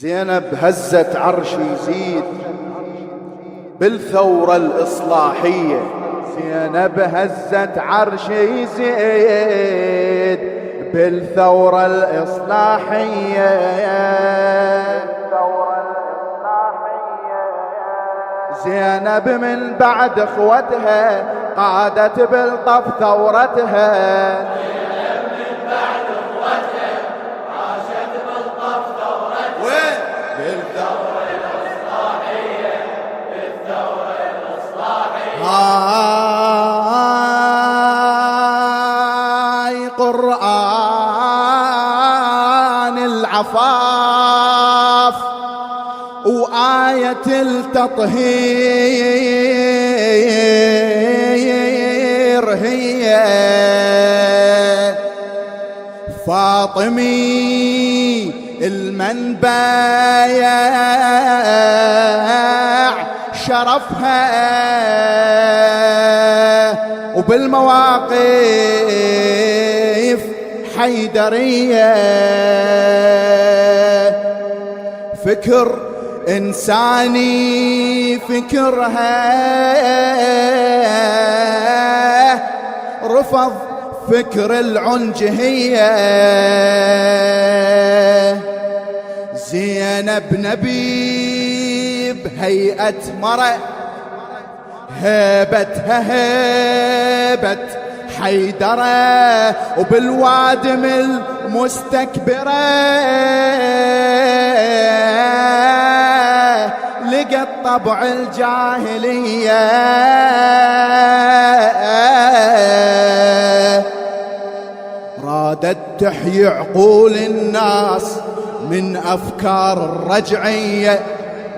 زينب هزت عرش يزيد بالثورة الإصلاحية. زينب هزت عرش يزيد بالثورة الإصلاحية. زينب من بعد اخوتها قادت بالطف ثورتها. زينب من بعد اخوتها عاشت بالطف ثورتها. وين؟ بالثورة الإصلاحية. بالثورة الإصلاحية. هاي قرآن العفاف وآية التطهير هي فاطمي المنبايع شرفها وبالمواقف حيدرية. فكر إنساني فكرها رفض فكر العنجهية. زينب نبي بهيئة مرأة هيبتها هيبة حيدرة وبالوادم المستكبرة لقت طبع الجاهلية. رادت تحيي عقول الناس من أفكار الرجعية.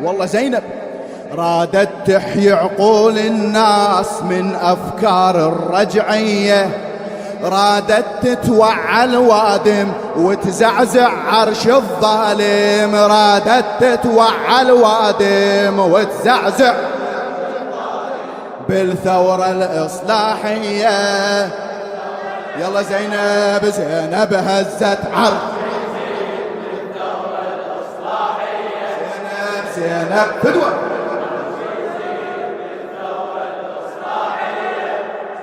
والله زينب رادت تحيي عقول الناس من أفكار الرجعية. رادت تتوعى الوادم وتزعزع عرش الظالم. رادت تتوعى الوادم وتزعزع بالثورة الإصلاحية. يلا زينب زينب هزت عرش بالثورة الإصلاحية. زينب فدوة.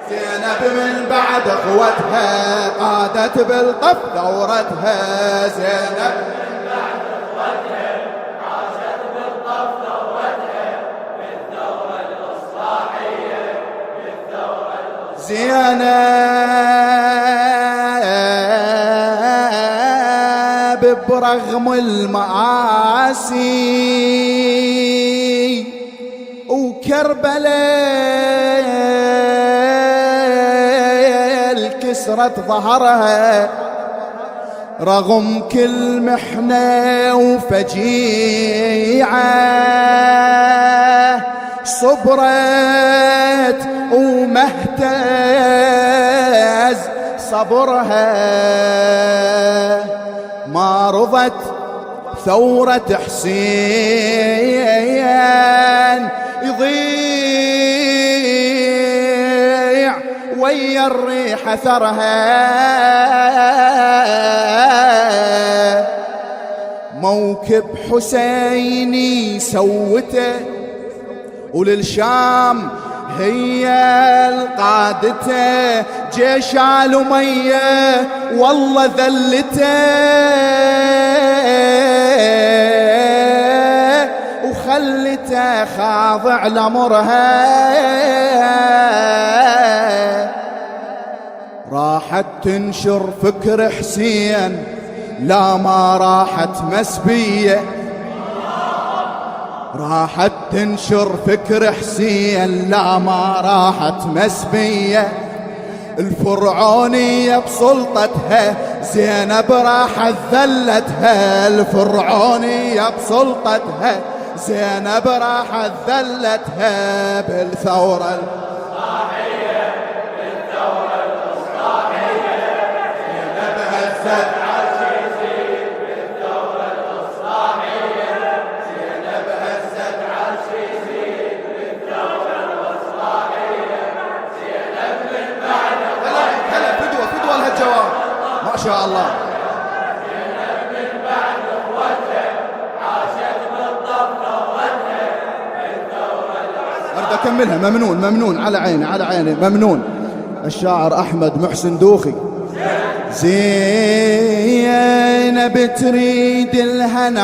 زينب من بعد اخوتها قادت بالطف ثورتها. زينب من بعد اخوتها عاشت بالطف ثورتها. بالثورة الإصلاحية. بالثورة زينب برغم المآسي وكربلاء كسرت ظهرها رغم كل محنة وفجيعة. صبرت ومهتز صبرها ما رضت ثورة حسين يضيع ويا الريح أثرها. موكب حسيني سوته وللشام هي القادته. جيش آل أمية والله ذلته وخلته خاضع لأمرها. راحت تنشر فكر حسين لا ما راحت مسبية. راحت تنشر فكر حسين لا ما راحت مسبية. الفرعونية بسلطتها زينب راحت ذلتها. الفرعونية بسلطتها زينب راحت ذلتها بالثورة الإصلاحية. بالثورة الإصلاحية. زينب هزت عرش يزيد بالثورة الإصلاحية. زينب هزت عرش يزيد بالثورة الإصلاحية. زينب من بعد هلا فدوة فدوة لهالجواب ما شاء الله. زينب من بعد اخوتها أكملها. ممنون ممنون، على عيني على عيني، ممنون. الشاعر أحمد محسن دوخي. زينب تريد الهناس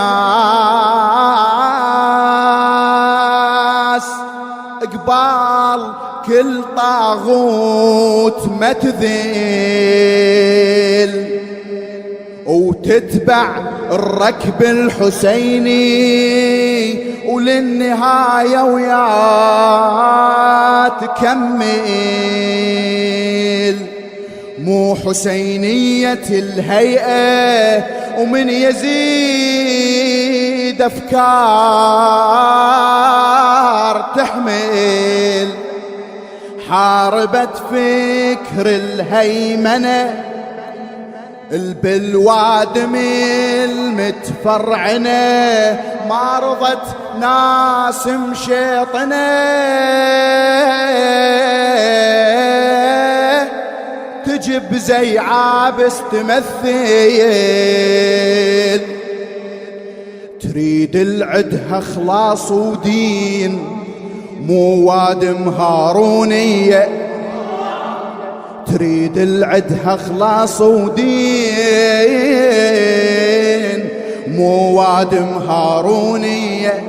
قبال كل طاغوت ما تذل، وتتبع الركب الحسيني وللنهاية ويا تكمل. مو حسينية الهيئة ومن يزيد أفكار تحمل، حاربت فكر الهيمنة بالوادم المتفرعنة، ما رضت ناس مشيطنة تجب زي عابس تمثل. تريد العدها خلاص ودين مو وادم هارونية، تريد العدها خلاص ودين مو وادم هارونية،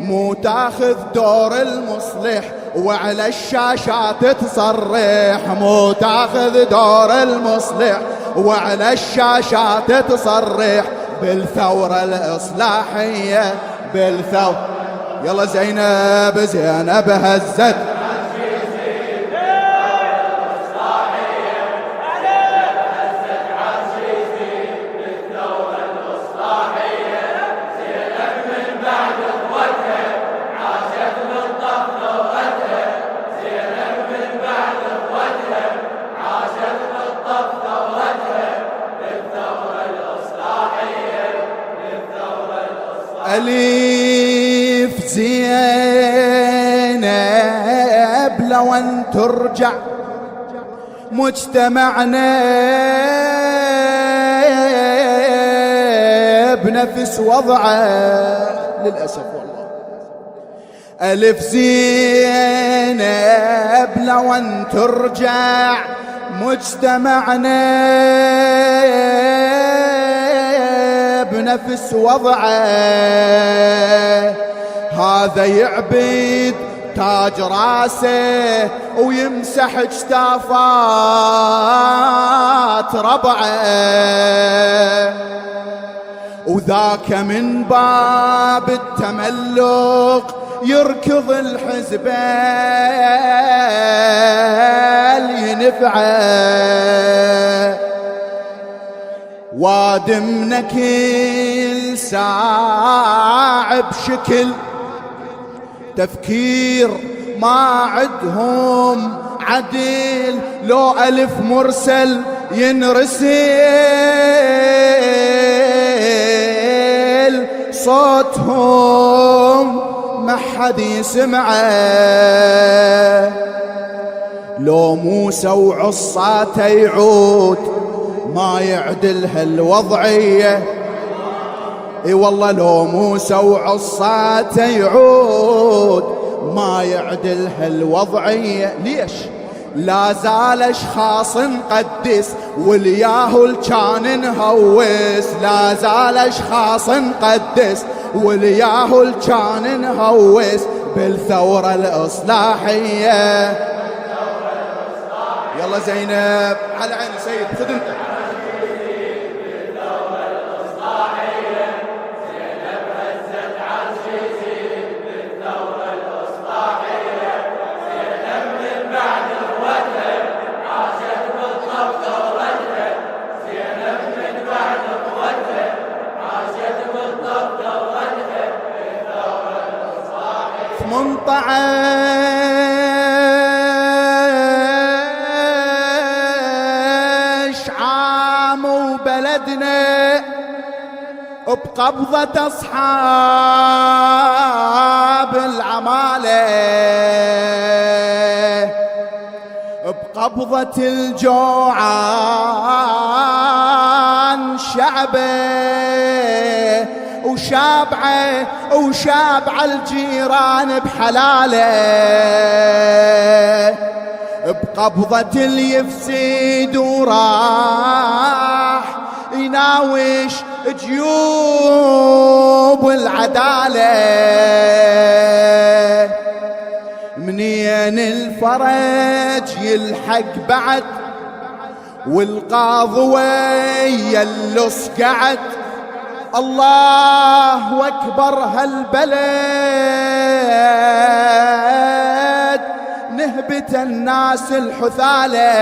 مو تاخذ دور المصلح وعلى الشاشات تصرح، مو تاخذ دور المصلح وعلى الشاشات تصرح بالثورة الإصلاحية بالثورة. يلا زينب زينب هزت أليف زينب لو أن ترجع مجتمعنا بنفس وضعه للأسف والله. ألف زينب لو أن ترجع مجتمعنا بنفس وضعه، هذا يعبد تاج راسه ويمسح اجتافات ربعه، وذاك من باب التملق يركض الحزبة ينفعه. وادمنا كل ساعة بشكل تفكير ما عدهم عدل، لو ألف مرسل ينرسل صوتهم ما حد يسمعه. لو موسى وعصاته يعود ما يعدل هالوضعية، اي والله لو موسى وعصاته يعود ما يعدل هالوضعية. ليش؟ لا زال اشخاص نقدس والياهل كان نهوس، لا زال اشخاص نقدس والياهل كان نهوس بالثورة الإصلاحية. يلا زينب على عين سيد خذ انت. عام وبلدنا بقبضة أصحاب العمالة، بقبضة الجوعان شعبه وشابعة الجيران بحلاله، بقبضة اليفسيد وراح يناوش جيوب العدالة. منين الفرج يلحق بعد والقاضي ويا اللص قعد، الله أكبر هالبلد نهبت الناس الحثالة.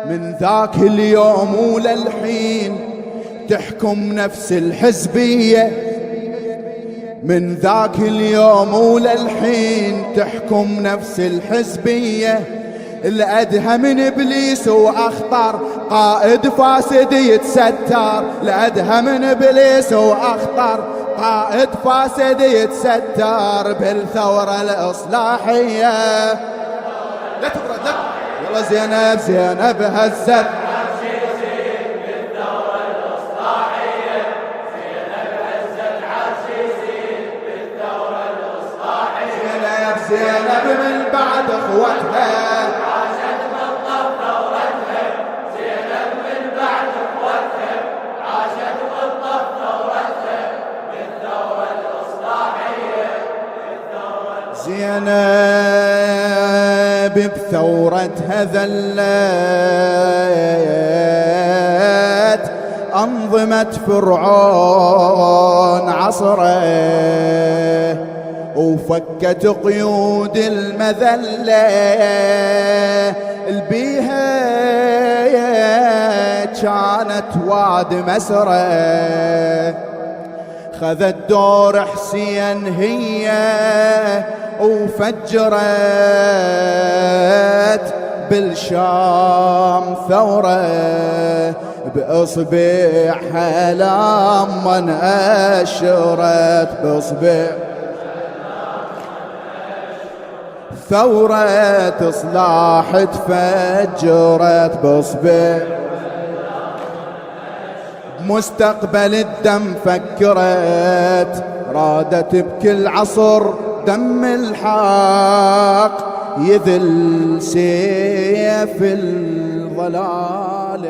من ذاك اليوم وللحين تحكم نفس الحزبية، من ذاك اليوم وللحين تحكم نفس الحزبية. الأدهى من إبليس وأخطر قائد فاسد يتستر، الأدهى من إبليس وأخطر قائد فاسد يتستر بالثورة الإصلاحية. لا تبرد لا والله زينب زينب هزت زينب من بعد اخوتها عاشت بالطف ثورتها، زينب من بعد اخوتها عاشت بالطف ثورتها بالثورة الإصلاحية. زينب بثورتها ذلت أنظمة فرعون عصره، وفكت قيود المذلة البيها كانت واد مسره. خذت دور حسين هي وفجرت بالشام ثورة، بإصبعها لما نأشرت بإصبع ثورة إصلاح تفجرت بإصبع. مستقبل الدم فكرت، رادت بكل عصر دم الحق يذل سيف الضلال.